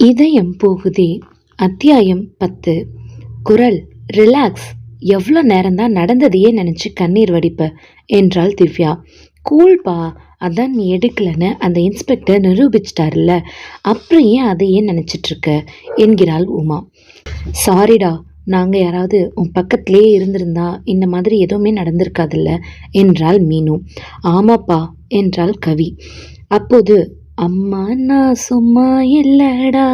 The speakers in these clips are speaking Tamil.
இதயம் போகுதே. அத்தியாயம் 10. குரல். ரிலாக்ஸ். எவ்வளோ நேரம்தான் நடந்ததையே நினச்சி கண்ணீர் வடிப்ப என்றாள் திவ்யா. கூல்பா, அதான் நீ எடுக்கலன்னு அந்த இன்ஸ்பெக்டர் நிரூபிச்சிட்டார்ல, அப்புறம் ஏன் அதையே நினச்சிட்ருக்க என்கிறாள் உமா. சாரிடா, நாங்கள் யாராவது உன் பக்கத்திலே இருந்திருந்தா இந்த மாதிரி எதுவுமே நடந்திருக்காதுல்ல என்றாள் மீனு. ஆமாப்பா என்றாள் கவி. அப்போது அம்மா நான் சும்மா இல்லடா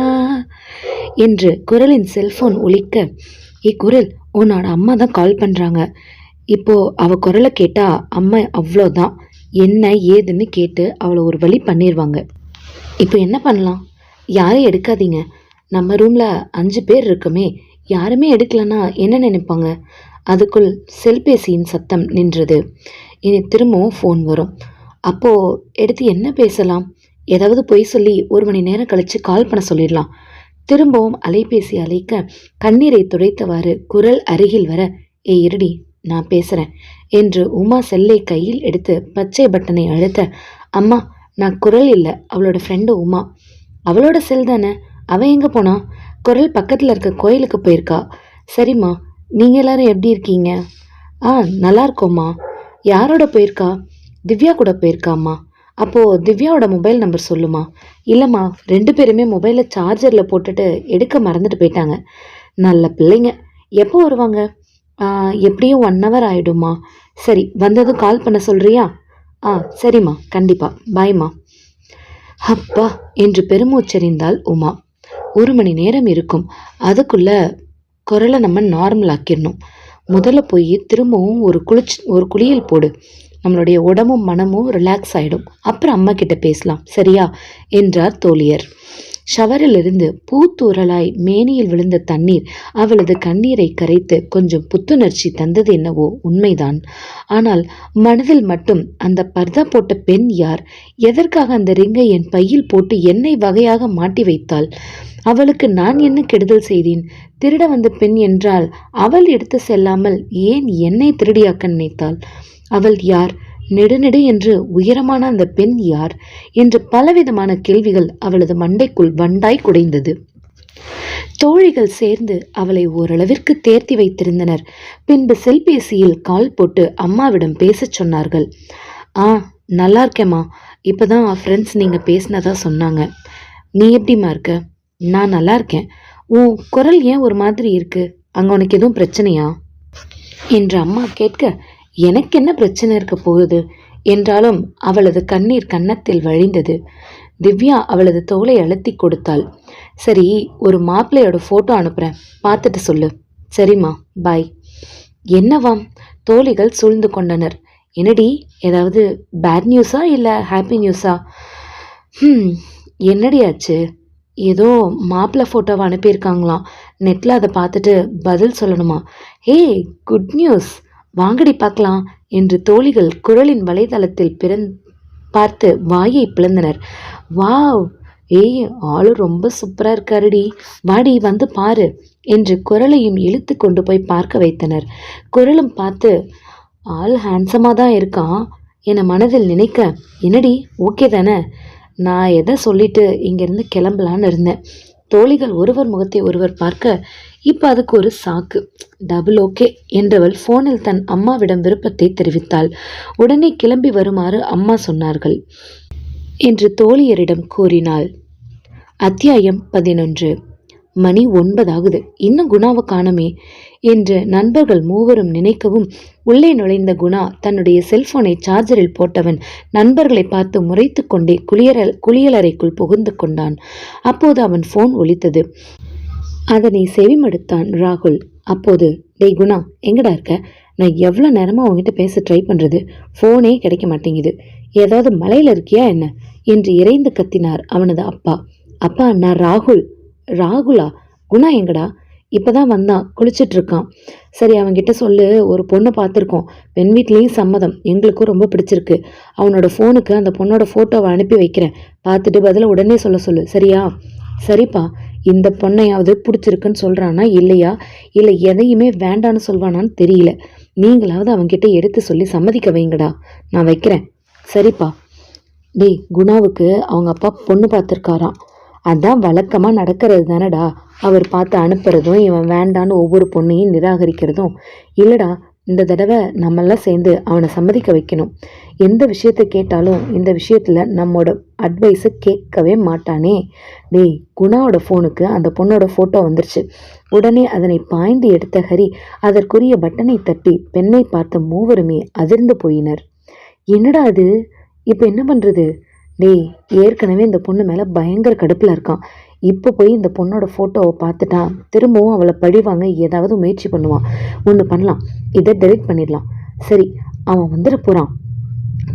என்று குரலின் செல்போன் ஒலிக்க, குரல், உன்னோட அம்மா தான் கால் பண்ணுறாங்க. இப்போ அவ குரலை கேட்டா அம்மா அவ்வளோதான், என்ன ஏதுன்னு கேட்டு அவளை ஒரு வழி பண்ணிடுவாங்க. இப்போ என்ன பண்ணலாம்? யாரையும் எடுக்காதீங்க, நம்ம ரூமில் 5 பேர் இருக்குமே, யாருமே எடுக்கலன்னா என்ன நினைப்பாங்க? அதுக்குள் செல்பேசியின் சத்தம் நின்றது. இனி திரும்பவும் ஃபோன் வரும். அப்போது எடுத்து என்ன பேசலாம்? ஏதாவது பொய் சொல்லி 1 மணி நேரம் கழித்து கால் பண்ண சொல்லிடலாம். திரும்பவும் அலைபேசி அழைக்க கண்ணீரை துடைத்தவாறு குரல் அருகில் வர, இருடி நான் பேசுகிறேன் என்று உமா செல்லை கையில் எடுத்து பச்சை பட்டனை அழுத்த, அம்மா நான் குரல் இல்லை, அவளோட ஃப்ரெண்டு உமா. அவளோட செல் தானே, அவன் எங்கே போனா? குரல் பக்கத்தில் இருக்க கோயிலுக்கு போயிருக்கா. சரிம்மா, நீங்கள் எல்லாரும் எப்படி இருக்கீங்க? நல்லா இருக்கோம்மா. யாரோட போயிருக்கா? திவ்யா கூட போயிருக்காம்மா. அப்போது திவ்யாவோட மொபைல் நம்பர் சொல்லுமா? இல்லைம்மா, 2 பேருமே மொபைலை சார்ஜரில் போட்டுட்டு எடுக்க மறந்துட்டு போயிட்டாங்க. நல்ல பிள்ளைங்க. எப்போ வருவாங்க? எப்படியும் 1 hour ஆகிடுமா. சரி, வந்ததும் கால் பண்ண சொல்கிறியா? சரிம்மா, கண்டிப்பாக, பாய்மா. அப்பா என்று பெருமூச்சறிந்தாள் உமா. 1 மணி நேரம் இருக்கும், அதுக்குள்ளே குரலை நம்ம நார்மல் ஆக்கிடணும். முதல்ல போய் திரும்பவும் ஒரு குளியல் போடு, நம்மளுடைய உடம்பும் மனமும் ரிலாக்ஸ் ஆகிடும். அப்புறம் அம்மா கிட்ட பேசலாம், சரியா என்றார் தோழியர். ஷவரிலிருந்து பூத்தூறலாய் மேனியில் விழுந்த தண்ணீர் அவளது கண்ணீரை கரைத்து கொஞ்சம் புத்துணர்ச்சி தந்தது என்னவோ உண்மைதான். ஆனால் மனதில் மட்டும் அந்த பர்தா போட்ட பெண் யார்? எதற்காக அந்த ரிங்கை என் பையில் போட்டு என்னை வகையாக மாட்டி வைத்தாள்? அவளுக்கு நான் என்ன கெடுதல் செய்தேன்? திருட வந்த பெண் என்றால் அவள் எடுத்து செல்லாமல் ஏன் என்னை திருடியாக்க நினைத்தாள்? அவள் யார்? நெடுநெடு என்று உயரமான அந்த பெண் யார் என்று பலவிதமான கேள்விகள் அவளது மண்டைக்குள் வண்டாய் குடைந்தது. தோழிகள் சேர்ந்து அவளை ஓரளவிற்கு தேர்த்தி வைத்திருந்தனர். பின்பு செல்பேசியில் கால் போட்டு அம்மாவிடம் பேச சொன்னார்கள். நல்லா இருக்கேம்மா, இப்போதான் ஃப்ரெண்ட்ஸ் நீங்கள் பேசினதா சொன்னாங்க. நீ எப்படிம்மா இருக்க? நான் நல்லா இருக்கேன். உன் குரல் ஏன் ஒரு மாதிரி இருக்கு? அங்கே உனக்கு எதுவும் பிரச்சனையா என்று அம்மா கேட்க, எனக்கு என்ன பிரச்சனை இருக்க போகுது என்றாலும் அவளது கண்ணீர் கன்னத்தில் வழிந்தது. திவ்யா அவளது தோலை அழுத்தி கொடுத்தாள். சரி, ஒரு மாப்பிள்ளையோட ஃபோட்டோ அனுப்புகிறேன், பார்த்துட்டு சொல்லு. சரிம்மா, பாய். என்னவாம்? தோழிகள் சூழ்ந்து கொண்டனர். என்னடி, ஏதாவது பேட் நியூஸா இல்லை ஹாப்பி நியூஸா? என்னடியாச்சு? ஏதோ மாப்பிள்ளை ஃபோட்டோவை அனுப்பியிருக்காங்களாம், நெட்டில் அதை பார்த்துட்டு பதில் சொல்லணுமா? குட் நியூஸ், வாங்கடி பார்க்கலாம் என்று தோழிகள் குரலின் வலைதளத்தில் பார்த்து வாயை பிளந்தனர். வாவ், ஆளு ரொம்ப சூப்பராக இருக்காருடி, வாடி வந்து பாரு என்று குரலையும் இழுத்து கொண்டு போய் பார்க்க வைத்தனர். குரலும் பார்த்து, ஆள் ஹேண்ட்ஸமாக தான் இருக்கான் என மனதில் நினைக்க, என்னடி ஓகே தானே? நான் எதை சொல்லிட்டு இங்கேருந்து கிளம்பலான்னு இருந்தேன். தோழிகள் ஒருவர் முகத்தை ஒருவர் பார்க்க, இப்போ அதுக்கு ஒரு சாக்கு. டபுள் ஓகே என்றவள் ஃபோனில் தன் அம்மாவிடம் விருப்பத்தை தெரிவித்தாள். உடனே கிளம்பி வருமாறு அம்மா சொன்னார்கள் என்று தோழியரிடம் கூறினாள். அத்தியாயம் 11. மணி 9 ஆகுது, இன்னும் குணாவை காணமே என்று நண்பர்கள் மூவரும் நினைக்கவும், உள்ளே நுழைந்த குணா தன்னுடைய செல்போனை சார்ஜரில் போட்டவன் நண்பர்களை பார்த்து முறைத்து கொண்டே குளியலறைக்குள் புகுந்து கொண்டான். அப்போது அவன் ஃபோன் ஒலித்தது. அதனை செவிமடுத்தான் ராகுல். அப்போது, டேய் குணா, எங்கடா இருக்க? நான் எவ்வளோ நேரமாக அவங்ககிட்ட பேச ட்ரை பண்ணுறது, ஃபோனே கிடைக்க மாட்டேங்குது. ஏதாவது மலையில் இருக்கியா என்ன என்று இறைந்து கத்தினார் அவனது அப்பா. அப்பா, நான் ராகுல். ராகுலா? குணா எங்கடா? இப்போதான் வந்தான், குளிச்சுட்டு இருக்கான். சரி, அவன்கிட்ட சொல்லு, ஒரு பொண்ணை பார்த்துருக்கோம், பெண் வீட்லேயும் சம்மதம், எங்களுக்கும் ரொம்ப பிடிச்சிருக்கு. அவனோட ஃபோனுக்கு அந்த பொண்ணோட ஃபோட்டோவை அனுப்பி வைக்கிறேன், பார்த்துட்டு பதில் உடனே சொல்ல சொல்லு, சரியா? சரிப்பா. இந்த பொண்ணையாவது பிடிச்சிருக்குன்னு சொல்கிறானா இல்லையா, இல்லை எதையுமே வேண்டான்னு சொல்வானான்னு தெரியல. நீங்களாவது அவன்கிட்ட எடுத்து சொல்லி சம்மதிக்க வைங்கடா, நான் வைக்கிறேன். சரிப்பா. டேய், குணாவுக்கு அவங்க அப்பா பொண்ணு பார்த்துருக்காராம். அதான் வழக்கமாக நடக்கிறது தானடா. அவர் பார்த்து அனுப்புறதும் இவன் வேண்டான்னு ஒவ்வொரு பொண்ணையும் நிராகரிக்கிறதும். இல்லைடா, இந்த தடவை நம்மெல்லாம் சேர்ந்து அவனை சம்மதிக்க வைக்கணும். எந்த விஷயத்தை கேட்டாலும் இந்த விஷயத்தில் நம்மோட அட்வைஸை கேட்கவே மாட்டானே. டேய், குணாவோட ஃபோனுக்கு அந்த பொண்ணோட ஃபோட்டோ வந்துருச்சு. உடனே அதனை பாய்ந்து எடுத்த ஹரி அதற்குரிய பட்டனை தட்டி பெண்ணை பார்த்த மூவருமே அதிர்ந்து போயினர். என்னடா அது, இப்போ என்ன பண்ணுறது? டேய், ஏற்கனவே இந்த பொண்ணு மேலே பயங்கர கடுப்பில் இருக்கான். இப்போ போய் இந்த பொண்ணோட ஃபோட்டோவை பார்த்துட்டா திரும்பவும் அவளை பழிவாங்க ஏதாவது முயற்சி பண்ணுவான். ஒன்று பண்ணலாம், இதை டெலிட் பண்ணிடலாம். சரி, அவன் வந்துட போகிறான்.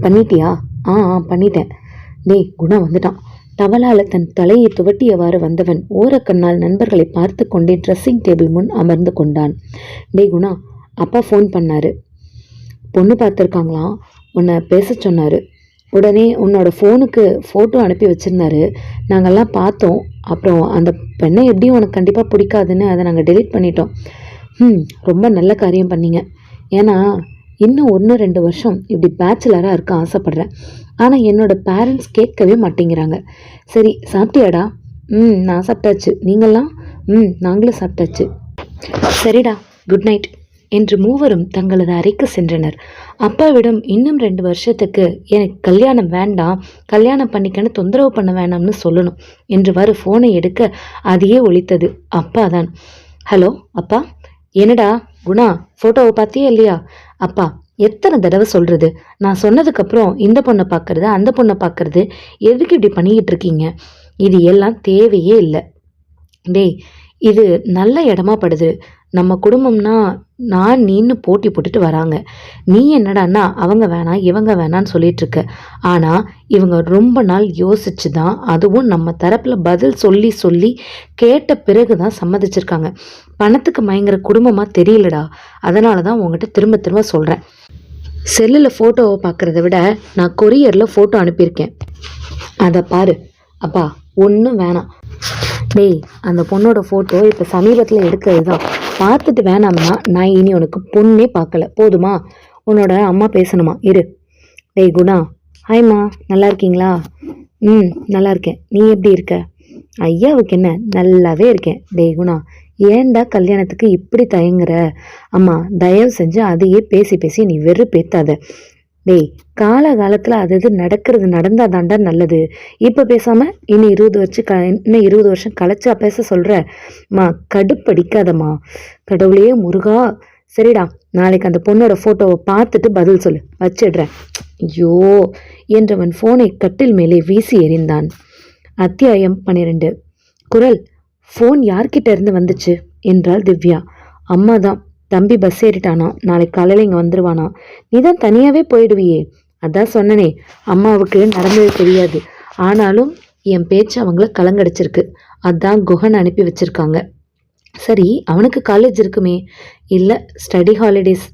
பண்ணிட்டியா? ஆ பண்ணிட்டேன். டேய், குணா வந்துட்டான். டவலால் தன் தலையை துவட்டியவாறு வந்தவன் ஓரக்கண்ணால் நண்பர்களை பார்த்து கொண்டே ட்ரெஸ்ஸிங் டேபிள் முன் அமர்ந்து கொண்டான். டேய் குணா, அப்பா ஃபோன் பண்ணாரு. பொண்ணு பார்த்துருக்காங்களாம், உன்னை பேச சொன்னார். உடனே உன்னோட ஃபோனுக்கு ஃபோட்டோ அனுப்பி வச்சுருந்தாரு. நாங்கள்லாம் பார்த்தோம். அப்புறம் அந்த பெண்ணை எப்படியும் உனக்கு கண்டிப்பாக பிடிக்காதுன்னு அதை நாங்கள் டெலீட் பண்ணிட்டோம். ரொம்ப நல்ல காரியம் பண்ணீங்க. ஏன்னா இன்னும் 1-2 வருஷம் இப்படி பேச்சுலராக இருக்க ஆசைப்பட்றேன். ஆனால் என்னோடய பேரண்ட்ஸ் கேட்கவே மாட்டேங்கிறாங்க. சரி, சாப்பிட்டியாடா? நான் சாப்பிட்டாச்சு. நீங்கள்லாம்? நாங்களும் சாப்பிட்டாச்சு. சரிடா, குட் நைட் என்று மூவரும் தங்களது அறைக்கு சென்றனர். அப்பாவிடம் இன்னும் 2 வருஷத்துக்கு எனக்கு கல்யாணம் வேண்டாம், கல்யாணம் பண்ணிக்கன்னு தொந்தரவு பண்ண வேணாம்னு சொல்லணும் என்றுவாறு ஃபோனை எடுக்க அதையே ஒலித்தது. அப்பா தான். ஹலோ அப்பா. என்னடா குணா, ஃபோட்டோவை பார்த்தியே இல்லையா? அப்பா, எத்தனை தடவை சொல்கிறது? நான் சொன்னதுக்கப்புறம் இந்த பொண்ணை பார்க்கறது அந்த பொண்ணை பார்க்கறது எதுக்கு இப்படி பண்ணிக்கிட்டு இருக்கீங்க? இது எல்லாம் தேவையே இல்லை. டேய், இது நல்ல இடமா படுது. நம்ம குடும்பம்னா நான் நீன்னு போட்டி போட்டுட்டு வராங்க. நீ என்னடான்னா அவங்க வேணாம் இவங்க வேணான்னு சொல்லிட்டு இருக்க. ஆனால் இவங்க ரொம்ப நாள் யோசிச்சு தான், அதுவும் நம்ம தரப்பில் பதில் சொல்லி சொல்லி கேட்ட பிறகு தான் சம்மதிச்சிருக்காங்க. பணத்துக்கு மயங்குற குடும்பமாக தெரியலடா. அதனால தான் உங்ககிட்ட திரும்ப திரும்ப சொல்கிறேன். செல்லில் ஃபோட்டோவை பார்க்குறத விட நான் கொரியரில் ஃபோட்டோ அனுப்பியிருக்கேன், அதை பாரு. அப்பா, ஒன்றும் வேணாம். டேய், அந்த பொண்ணோட ஃபோட்டோ இப்போ சமீபத்தில் எடுக்கிறது தான். பார்த்துட்டு வேணாம்னா நான் இனி உனக்கு பொண்ணே பார்க்கல, போதுமா? உன்னோட அம்மா பேசணுமா? இரு. டேய் குணா. ஹாய்மா, நல்லா இருக்கீங்களா? நல்லா இருக்கேன். நீ எப்படி இருக்க? ஐயாவுக்கு என்ன, நல்லாவே இருக்கேன். டேய் குணா, ஏன்டா கல்யாணத்துக்கு இப்படி தயங்குற? அம்மா, தயவு செஞ்சு அதையே பேசி பேசி நீ வெறுப்பேத்தாத. டேய், காலகாலத்தில் அது நடக்கிறது நடந்தா தாண்டா நல்லது. இப்போ பேசாமல் இன்னும் 20 வருஷம் கழிச்சா பேச சொல்கிற? மா, கடுப்படிக்காதம்மா. கடவுளையே முருகா. சரிடா, நாளைக்கு அந்த பொண்ணோட ஃபோட்டோவை பார்த்துட்டு பதில் சொல்லு, வச்சிடுறேன். ஐயோ என்றவன் ஃபோனை கட்டில் மேலே வீசி எறிந்தான். அத்தியாயம் 12. குரல். ஃபோன் யார்கிட்ட இருந்து வந்துச்சு என்றாள் திவ்யா. அம்மா தான். தம்பி பஸ் ஏறிட்டானா, நாளைக்கு காலையில் இங்கே வந்துடுவானா. நீ தான் தனியாகவே போயிடுவியே. அதான் சொன்னனே, அம்மாவுக்கு நடந்தது தெரியாது. ஆனாலும் என் பேச்சு அவங்கள கலங்கடிச்சிருக்கு. அதான் குஹன் அனுப்பி வச்சிருக்காங்க. சரி, அவனுக்கு காலேஜ் இருக்குமே? இல்லை, ஸ்டடி ஹாலிடேஸ்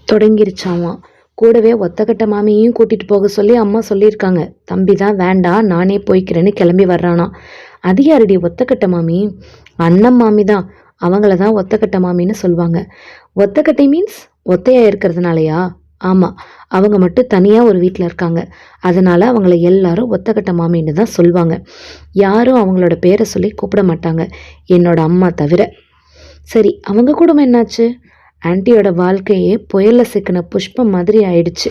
தொடங்கிருச்சாமா. கூடவே ஒத்தக்கட்ட மாமியையும் கூட்டிகிட்டு போக சொல்லி அம்மா சொல்லியிருக்காங்க. தம்பி தான் வேண்டாம், நானே போய்க்கிறேன்னு கிளம்பி வர்றானா. அது யாருடைய ஒத்தக்கட்ட மாமி? அண்ணன் மாமி தான். அவங்கள தான் ஒத்தக்கட்ட மாமின்னு சொல்லுவாங்க. ஒத்தக்கட்டை மீன்ஸ் ஒத்தையா இருக்கிறதுனாலயா? ஆமாம், அவங்க மட்டும் தனியாக ஒரு வீட்டில் இருக்காங்க. அதனால் அவங்கள எல்லாரும் ஒத்தக்கட்ட மாமின்னு தான் சொல்லுவாங்க. யாரும் அவங்களோட பேரை சொல்லி கூப்பிட மாட்டாங்க, என்னோட அம்மா தவிர. சரி, அவங்க குடும்பம் என்னாச்சு? ஆன்ட்டியோட வாழ்க்கையே புயலில் சிக்கின புஷ்பம் மாதிரி ஆயிடுச்சு.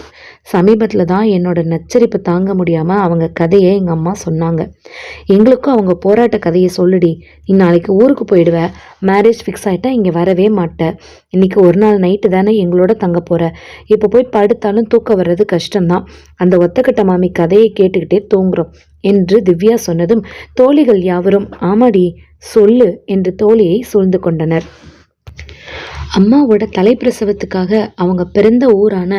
சமீபத்தில் தான் என்னோட நச்சரிப்பு தாங்க முடியாமல் அவங்க கதையை எங்கள் அம்மா சொன்னாங்க. எங்களுக்கும் அவங்க போராட்ட கதையை சொல்லுடி. நீ நாளைக்கு ஊருக்கு போயிடுவேன். மேரேஜ் ஃபிக்ஸ் ஆகிட்டா இங்கே வரவே மாட்டேன். இன்றைக்கி ஒரு நாள் நைட்டு தானே எங்களோட தங்க போகிற. இப்போ போய் படுத்தாலும் தூக்கம் வர்றது கஷ்டம்தான். அந்த ஒத்தக்கட்ட மாமி கதையை கேட்டுக்கிட்டே தூங்குறோம் என்று திவ்யா சொன்னதும் தோழிகள் யாவரும் ஆமாடி சொல்லு என்று தோழியை சூழ்ந்து கொண்டனர். அம்மாவோட தலைப்பிரசவத்துக்காக அவங்க பிறந்த ஊரான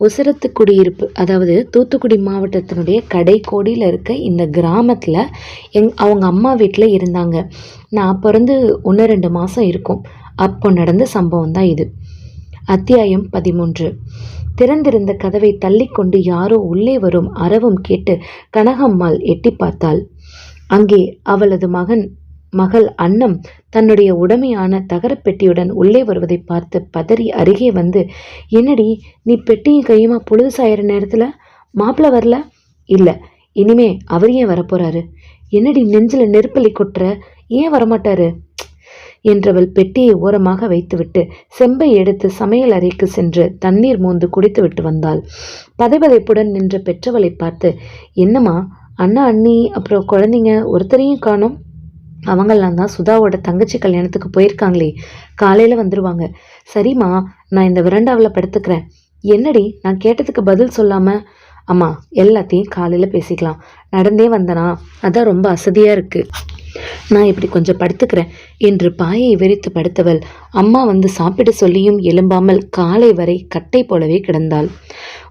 உசரத்து குடியிருப்பு, அதாவது தூத்துக்குடி மாவட்டத்தினுடைய கடைக்கோடியில் இருக்க இந்த கிராமத்தில் அவங்க அம்மா வீட்டில் இருந்தாங்க. நான் பிறந்து 1-2 மாதம் இருக்கும். அப்போ நடந்த சம்பவம் தான் இது. அத்தியாயம் 13. திறந்திருந்த கதவை தள்ளிக்கொண்டு யாரோ உள்ளே வரும் அரவம் கேட்டு கனகம்மாள் எட்டி பார்த்தாள். அங்கே அவளது மகள் அன்னம் தன்னுடைய உடமையான தகரப்பெட்டியுடன் உள்ளே வருவதை பார்த்து பதறி அருகே வந்து, என்னடி நீ பெட்டியும் கையுமா பொழுது சாயிற நேரத்தில்? மாப்பிள்ளை வரல? இல்லை, இனிமே அவர் ஏன் வரப்போறாரு? என்னடி நெஞ்சில் நெருப்பலி கொட்டுற? ஏன் வரமாட்டாரு என்றவள் பெட்டியை ஓரமாக வைத்துவிட்டு செம்பை எடுத்து சமையல் அறைக்கு சென்று தண்ணீர் மோந்து குடித்துவிட்டு வந்தாள். பதைபதைப்புடன் நின்ற பெற்றவளை பார்த்து, என்னம்மா, அண்ணா அண்ணி அப்புறம் குழந்தைங்க ஒருத்தரையும் காணோம்? அவங்கெல்லாம் தான் சுதாவோட தங்கச்சி கல்யாணத்துக்கு போயிருக்காங்களே, காலையில் வந்துடுவாங்க. சரிம்மா, நான் இந்த விரண்டாவில் படுத்துக்கிறேன். என்னடி, நான் கேட்டதுக்கு பதில் சொல்லாம? அம்மா, எல்லாத்தையும் காலையில் பேசிக்கலாம். நடந்தே வந்தனா, அதான் ரொம்ப அசதியாக இருக்குது. நான் இப்படி கொஞ்சம் படுத்துக்கிறேன் என்று பாயை விரித்து படுத்தவள் அம்மா வந்து சாப்பிட சொல்லியும் எழும்பாமல் காலை வரை கட்டை போலவே கிடந்தாள்.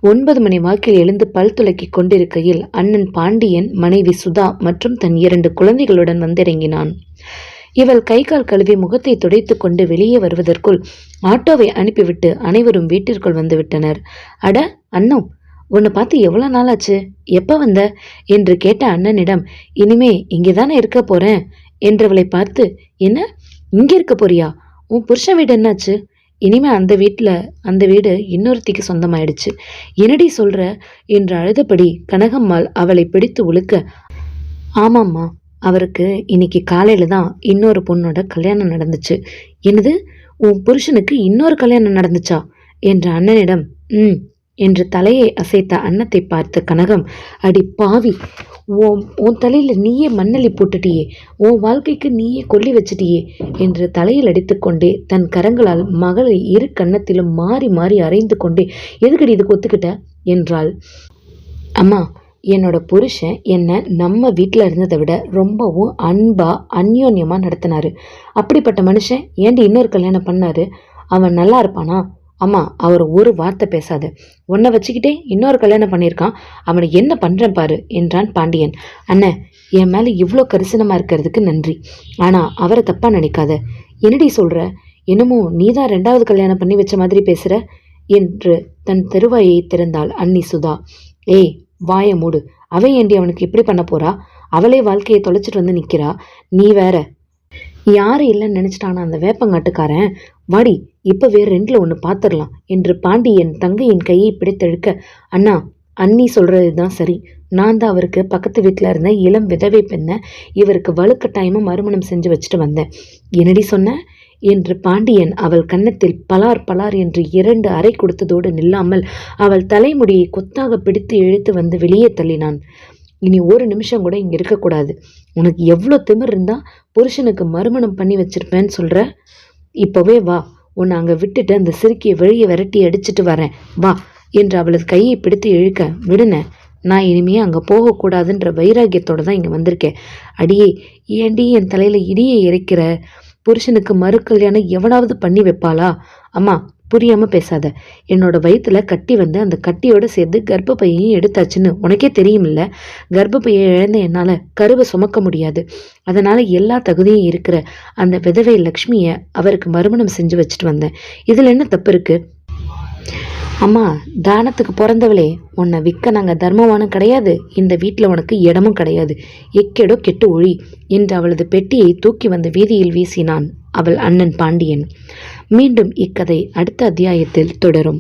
9 மணி வாக்கில் எழுந்து பல் துலக்கி கொண்டிருக்கையில் அண்ணன் பாண்டியன், மனைவி சுதா மற்றும் தன் 2 குழந்தைகளுடன் வந்திறங்கினான். இவள் கை கால் கழுவி முகத்தை துடைத்து கொண்டு வெளியே வருவதற்குள் ஆட்டோவை அனுப்பிவிட்டு அனைவரும் வீட்டிற்குள் வந்து விட்டனர். அட அண்ணா, உன்னை பார்த்து எவ்வளோ நாளாச்சு, எப்போ வந்த என்று கேட்ட அண்ணனிடம், இனிமே இங்கே தானே இருக்க போறேன் என்றவளை பார்த்து, என்ன இங்கே இருக்க போறியா? உன் புருஷன் வீடு என்னாச்சு? இனிமே அந்த வீடு இன்னொருத்திக்கு சொந்தமாயிடுச்சு. என்னடி சொல்ற என்று அழுதபடி கனகம்மாள் அவளை பிடித்து உழுக்க, ஆமாம்மா, அவருக்கு இன்னைக்கு காலையில தான் இன்னொரு பொண்ணோட கல்யாணம் நடந்துச்சு. என்னது, உன் புருஷனுக்கு இன்னொரு கல்யாணம் நடந்துச்சா என்ற அண்ணனிடம், என்று தலையை அசைத்த அன்னத்தை பார்த்த கனகம், அடி பாவி, உன் தலையில நீயே மண்ணலி போட்டுட்டியே, உன் வாழ்க்கைக்கு நீயே கொல்லி வச்சிட்டியே என்று தலையில் அடித்துக்கொண்டே தன் கரங்களால் மகளை 2 கன்னத்திலும் மாறி மாறி அரைந்து கொண்டே, எதுக்கடி இதுக்கு ஒத்துக்கிட்ட என்றாள். அம்மா, என்னோட புருஷன் என்னை நம்ம வீட்டில் இருந்ததை விட ரொம்பவும் அன்பா அந்யோன்யமாக நடத்தினாரு. அப்படிப்பட்ட மனுஷன் ஏண்டி இன்னொரு கல்யாணம் பண்ணாரு? அவன் நல்லா இருப்பானா? அம்மா, அவர் ஒரு வார்த்தை பேசாத. உன்னை வச்சுக்கிட்டே இன்னொரு கல்யாணம் பண்ணியிருக்கான். அவனை என்ன பண்ணுறேன் பாரு என்றான் பாண்டியன். அண்ணன், என் மேலே இவ்வளோ கரிசனமாக இருக்கிறதுக்கு நன்றி. ஆனால் அவரை தப்பாக நினைக்காத. என்னடி சொல்கிற? என்னமோ நீதான் 2வது கல்யாணம் பண்ணி வச்ச மாதிரி பேசுகிற என்று தன் தெருவாயை திறந்தாள் அண்ணி சுதா. ஏய், வாய மூடு. அவன் ஏண்டி அவனுக்கு இப்படி பண்ண போறா? அவளே வாழ்க்கையை தொலைச்சிட்டு வந்து நிற்கிறா. நீ வேற. யாரு இல்லைன்னு நினைச்சிட்டானா அந்த வேப்பங்காட்டுக்காரன்? வாடி, இப்பவே 2ல் 1 பார்த்துடலாம் என்று பாண்டியன் தங்கையின் கையை பிடித்தெழுக்க, அண்ணா, அண்ணி சொல்றது தான் சரி. நான் தான் அவருக்கு பக்கத்து வீட்டில் இருந்த இளம் விதவை பெண்ணை இவருக்கு வலுக்கட்டாயமா மறுமணம் செஞ்சு வச்சுட்டு வந்தேன். என்னடி சொன்ன என்று பாண்டியன் அவள் கன்னத்தில் பலார் பலார் என்று 2 அறை கொடுத்ததோடு நில்லாமல் அவள் தலைமுடியை கொத்தாக பிடித்து இழுத்து வந்து வெளியே தள்ளினான். இனி ஒரு நிமிஷம் கூட இங்கே இருக்கக்கூடாது. உனக்கு எவ்வளோ திமிர் இருந்தா புருஷனுக்கு மறுமணம் பண்ணி வச்சிருப்பேன்னு சொல்ற? இப்போவே வா, உன்னை அங்கே விட்டுட்டு அந்த சிறுக்கியை வெளியே விரட்டி அடிச்சுட்டு வரேன், வா என்று அவளது கையை பிடித்து இழுக்க, விடுன, நான் இனிமே அங்கே போகக்கூடாதுன்ற வைராக்கியத்தோடு தான் இங்கே வந்திருக்கேன். அடியே, ஏண்டி என் தலையில் இடியை இறைக்கிற? புருஷனுக்கு மறு கல்யாணம் எவனாவது பண்ணி வைப்பாளா? அம்மா, புரியாமல் பேசாத. என்னோட வயிற்றுல கட்டி வந்து அந்த கட்டியோடு சேர்த்து கர்ப்பப்பையையும் எடுத்தாச்சுன்னு உனக்கே தெரியுமில்ல. கர்ப்பப்பையை இழந்த என்னால் கருவை சுமக்க முடியாது. அதனால் எல்லா தகுதியும் இருக்கிற அந்த விதவை லக்ஷ்மியை அவருக்கு மறுமணம் செஞ்சு வச்சுட்டு வந்தேன். இதில் என்ன தப்பு இருக்குது? அம்மா, தானத்துக்கு பிறந்தவளே, உன்னை விற்க நாங்கள் தர்மவானும் கிடையாது, இந்த வீட்டில் உனக்கு இடமும் கிடையாது. எக்கேடோ கெட்டு ஒழி என்று அவளது பெட்டியை தூக்கி வந்து வீதியில் வீசினான் அவள் அண்ணன் பாண்டியன். மீண்டும் இக்கதை அடுத்த அத்தியாயத்தில் தொடரும்.